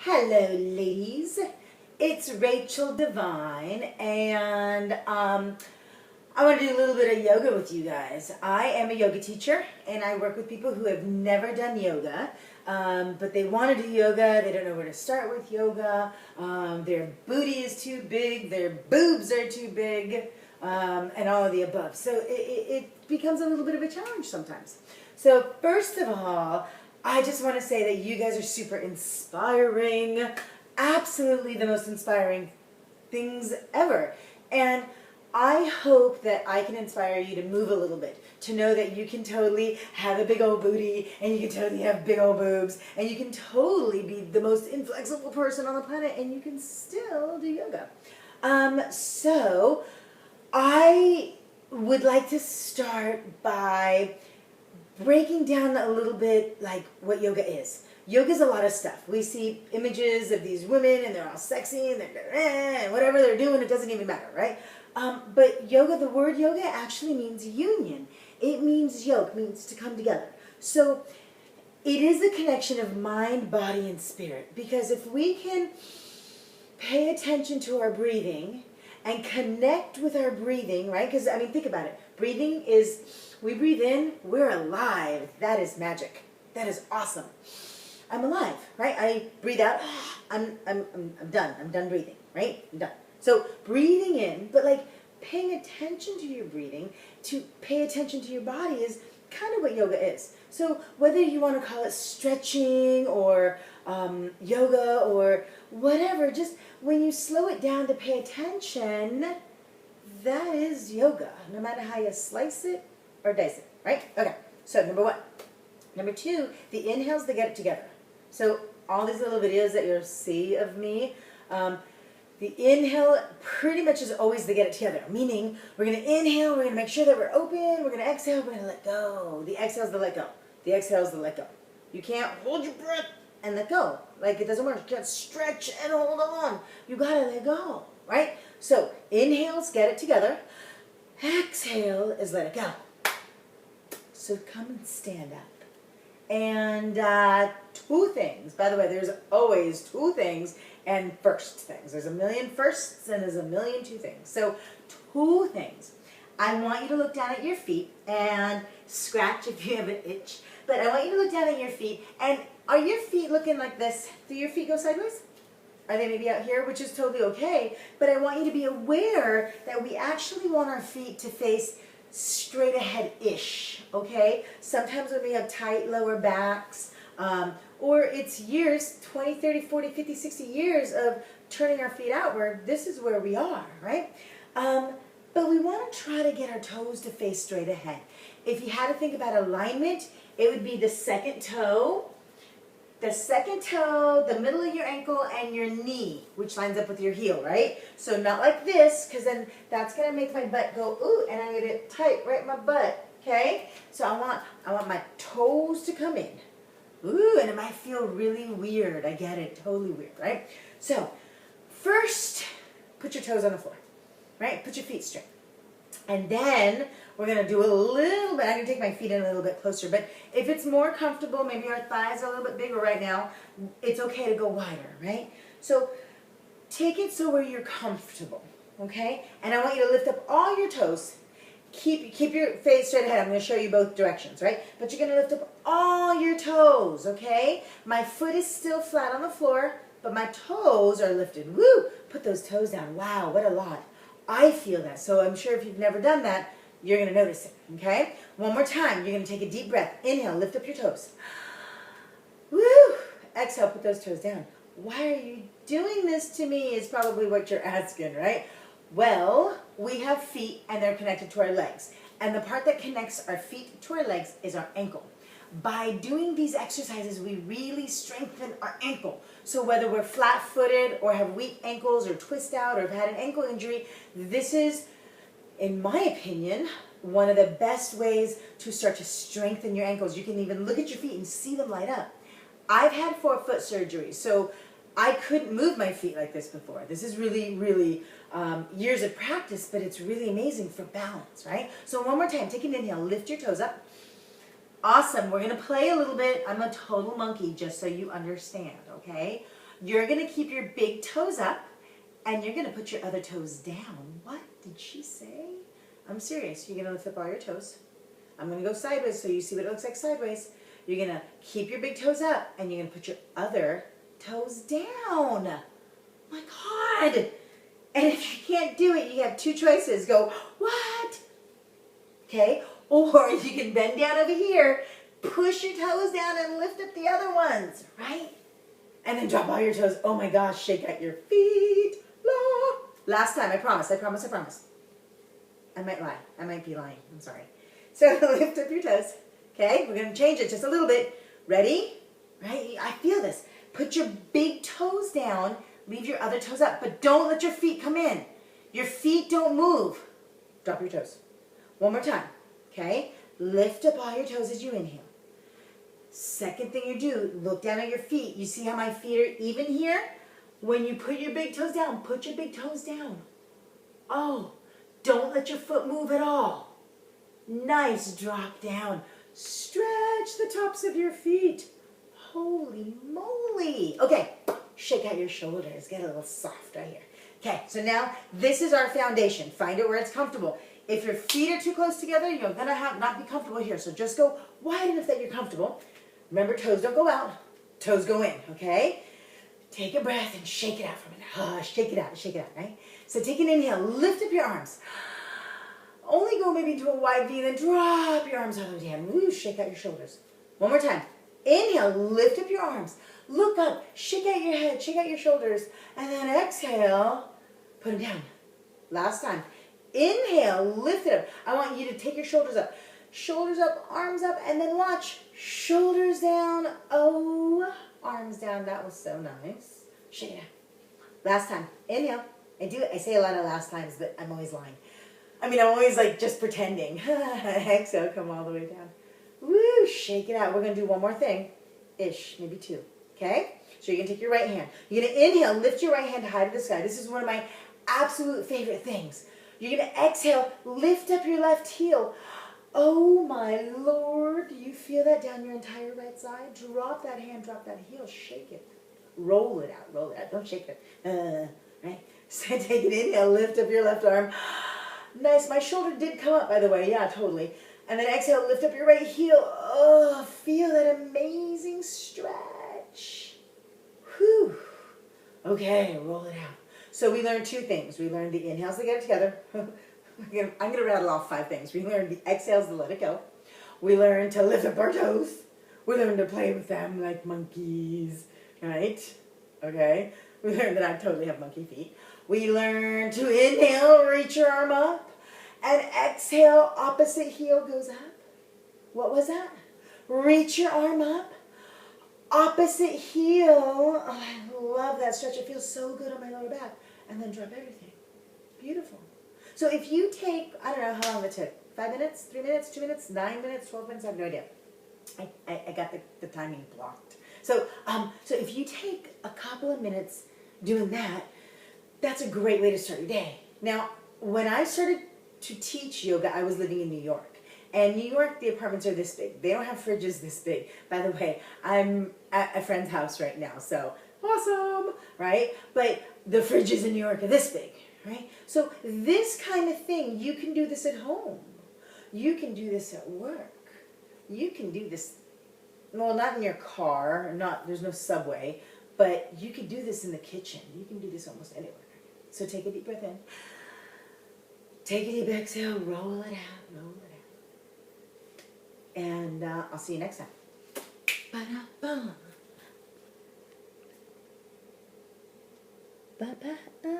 Hello, ladies. It's Rachel Devine, and I want to do a little bit of yoga with you guys. I am a yoga teacher, and I work with people who have never done yoga, but they want to do yoga. They don't know where to start with yoga. Their booty is too big, their boobs are too big, and all of the above. So it becomes a little bit of a challenge sometimes. So first of all, I just want to say that you guys are super inspiring, absolutely the most inspiring things ever. And I hope that I can inspire you to move a little bit, to know that you can totally have a big old booty, and you can totally have big old boobs, and you can totally be the most inflexible person on the planet, and you can still do yoga. So I would like to start by breaking down a little bit like what yoga is. Yoga is a lot of stuff. We see images of these women and they're all sexy and they're whatever they're doing, it doesn't even matter, right? But yoga, the word yoga actually means union. It means yoke, means to come together. So it is a connection of mind, body, and spirit. Because if we can pay attention to our breathing and connect with our breathing, right? Because, I mean, think about it. Breathing is, we breathe in, we're alive. That is magic. That is awesome. I'm alive, right? I breathe out, I'm done. I'm done breathing, right? I'm done. So breathing in, but like paying attention to your breathing, to pay attention to your body is kind of what yoga is. So whether you want to call it stretching or yoga or whatever, just when you slow it down to pay attention, that is yoga, no matter how you slice it or dice it, right? Okay, so number one. Number two, the inhales to get it together. So all these little videos that you'll see of me, the inhale pretty much is always to get it together, meaning we're going to inhale, we're going to make sure that we're open, we're going to exhale, we're going to let go. The exhale is the let go. The exhale is the let go. You can't hold your breath and let go. Like it doesn't work. You can't stretch and hold on. You got to let go, right? So inhales, get it together. Exhale is let it go. So come and stand up. And two things. By the way, there's always two things and first things. There's a million firsts and there's a million two things. So two things. I want you to look down at your feet and scratch if you have an itch. But I want you to look down at your feet. And are your feet looking like this? Do your feet go sideways? Are they maybe out here, which is totally okay. But I want you to be aware that we actually want our feet to face straight ahead-ish, okay? Sometimes when we have tight lower backs, or it's years, 20, 30, 40, 50, 60 years of turning our feet outward, this is where we are, right? But we want to try to get our toes to face straight ahead. If you had to think about alignment, it would be the second toe, the middle of your ankle, and your knee, which lines up with your heel, right? So not like this, because then that's going to make my butt go, ooh, and I'm going to get tight right in my butt, okay? So I want my toes to come in. Ooh, and it might feel really weird. I get it, totally weird, right? So first, put your toes on the floor, right? Put your feet straight. And then we're going to do a little bit, I'm going to take my feet in a little bit closer, but if it's more comfortable, maybe our thighs are a little bit bigger right now, it's okay to go wider, right? So take it so where you're comfortable, okay? And I want you to lift up all your toes. Keep your face straight ahead. I'm going to show you both directions, right? But you're going to lift up all your toes, okay? My foot is still flat on the floor, but my toes are lifted. Woo! Put those toes down. Wow, what a lot. I feel that. So I'm sure if you've never done that, you're going to notice it, okay? One more time. You're going to take a deep breath. Inhale, lift up your toes. Woo! Exhale, put those toes down. Why are you doing this to me is probably what you're asking, right? Well, we have feet and they're connected to our legs. And the part that connects our feet to our legs is our ankle. By doing these exercises, we really strengthen our ankle. So whether we're flat-footed or have weak ankles or twist out or have had an ankle injury, this is, in my opinion, one of the best ways to start to strengthen your ankles. You can even look at your feet and see them light up. I've had 4-foot surgery, so I couldn't move my feet like this before. This is really, really years of practice, but it's really amazing for balance, right? So one more time, take an inhale, lift your toes up. Awesome. We're going to play a little bit. I'm a total monkey, just so you understand, okay? you're going to keep your big toes up and you're going to put your other toes down. What did she say? I'm serious. You're going to lift up all your toes. I'm going to go sideways so you see what it looks like sideways. You're going to keep your big toes up and you're going to put your other toes down. My God. And if you can't do it, you have two choices. Go, what? Okay? Or you can bend down over here, push your toes down and lift up the other ones, right? And then drop all your toes. Oh my gosh, shake out your feet. La. Last time, I promise. I might lie. I might be lying. I'm sorry. So lift up your toes. Okay? We're going to change it just a little bit. Ready? Right? I feel this. Put your big toes down. Leave your other toes up. But don't let your feet come in. Your feet don't move. Drop your toes. One more time. Okay? Lift up all your toes as you inhale. Second thing you do, look down at your feet. You see how my feet are even here? When you put your big toes down, put your big toes down. Oh, don't let your foot move at all. Nice drop down. Stretch the tops of your feet. Holy moly. Okay, shake out your shoulders. Get a little soft right here. Okay, so now this is our foundation. Find it where it's comfortable. If your feet are too close together, you're going to not be comfortable here. So just go wide enough that you're comfortable. Remember, toes don't go out. Toes go in, okay? Take a breath and shake it out for a minute. Shake it out, right? So take an inhale. Lift up your arms. Only go maybe into a wide V, then drop your arms all the way down. Woo, shake out your shoulders. One more time. Inhale, lift up your arms. Look up, shake out your head, shake out your shoulders. And then exhale, put them down. Last time. Inhale, lift it up. I want you to take your shoulders up. Shoulders up, arms up, and then watch. Shoulders down, oh, arms down. That was so nice. Shake it out. Last time. Inhale. I say a lot of last times, but I'm always lying. I'm always like just pretending. Exhale, come all the way down. Woo, shake it out. We're going to do one more thing. Ish, maybe two. Okay? So you're going to take your right hand. You're going to inhale, lift your right hand high to the sky. This is one of my absolute favorite things. You're going to exhale, lift up your left heel. Oh my Lord, do you feel that down your entire right side? Drop that hand, drop that heel, shake it. Roll it out, don't shake it. Right? So take an inhale, lift up your left arm. Nice, my shoulder did come up, by the way, yeah, totally. And then exhale, lift up your right heel. Oh, feel that amazing stretch. Whew. Okay, roll it out. So we learned two things. We learned the inhales to get it together. I'm going to rattle off 5 things. We learned the exhales to let it go. We learned to lift up our toes. We learned to play with them like monkeys, right? Okay. We learned that I totally have monkey feet. We learned to inhale, reach your arm up, and exhale, opposite heel goes up. What was that? Reach your arm up, opposite heel. Oh, I love that stretch. It feels so good on my lower back. And then drop everything. Beautiful. So if you take, I don't know how long it took, 5 minutes, 3 minutes, 2 minutes, 9 minutes, 12 minutes, I have no idea. I got the timing blocked. So if you take a couple of minutes doing that, that's a great way to start your day. Now, when I started to teach yoga, I was living in New York. And New York, the apartments are this big. They don't have fridges this big. By the way, I'm at a friend's house right now, so awesome, right? But the fridges in New York are this big, right? So this kind of thing, you can do this at home. You can do this at work. You can do this, well, not in your car, there's no subway, but you can do this in the kitchen. You can do this almost anywhere. So take a deep breath in. Take a deep exhale, roll it out, roll it out. And I'll see you next time. Ba-da-ba. Ba-ba-ba.